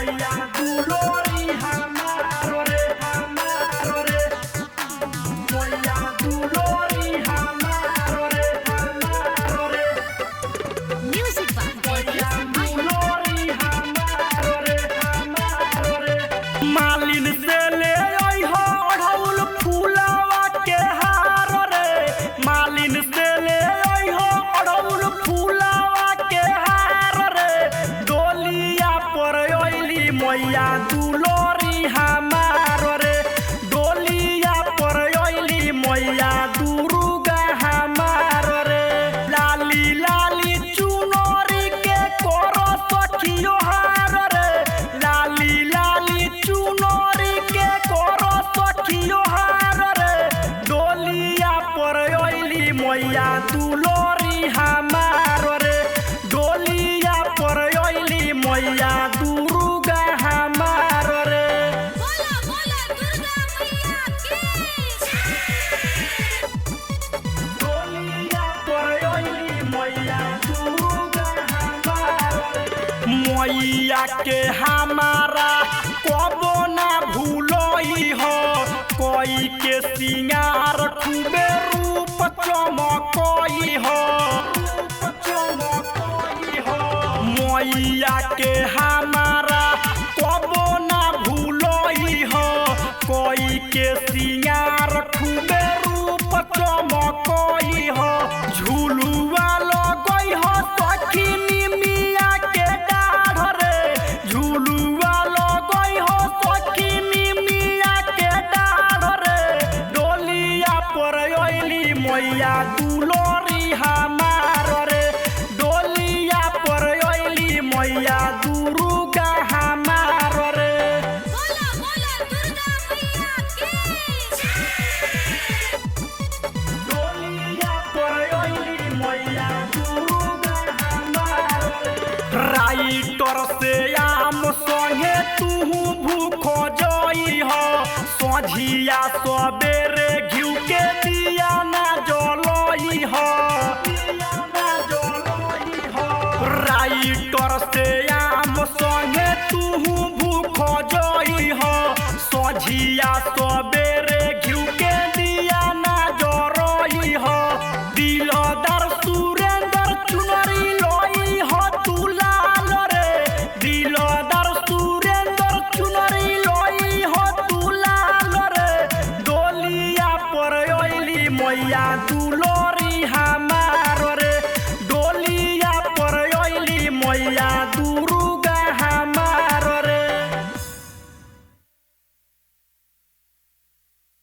मैया दुलोरी हमारो रे मैया दुलोरी हमारो रे म्यूजिक मैया दुलोरी हमारो रे मालिन से ले आई हो अढ़उल फूलावा के हार रे मालिन से ले आई हो अढ़उल फूलावा के हार रे डोलिया पर अइली मैया दुलोरी हमारो रे डोलिया पर अइली मैया दुर्गा हमारो रे लाली लाली चुनरी के करो सखियो हार रे लाली लाली चुनरी के करो सखियो हार रे डोलिया पर अइली मैया दुलोरी हमारो रे डोलिया पर अइली मैया दुर्गा हमारो रे बोला बोला दुर्गा मैया की डोलिया पर अइली मैया दुर्गा हमारो रे मैया के हमारा कबो ना भूलोई हो कोई के सिंगार खूबे रूप चमकोई हो मैया के हमारा कबो ना भूलोई हो कोई के सिंगार खूबे रूप चमकोई हो झूलुआ लगई हो सखिनी मिया के डाढ़ रे झूलुआ लगई हो सखिनी मिया के डाढ़ रे डोलिया पर अइली मैया दुलोरी हमारो रे डोलिया पर अइली मैया दुर्गा हमारो रे बोला बोला दुर्गा मैया की डोलिया पर अइली मैया दुर्गा हमारो रे राइटर से आम संगे तू भूखो जई हो सोझिया सबेरे घिउ के दिया ना जलई हो राइटर से आम संगे तू भूखो जई हो सोझिया सबेरे घिउ के दिया ना जरई हो दिलदार सुरेंद्र चुनरी लई हो तू लाल रे दिलदार सुरेंद्र चुनरी लई हो तू लाल रे डोलिया पर अइली मैया दुलोरी हमारो रे डोलिया पर अइली मैया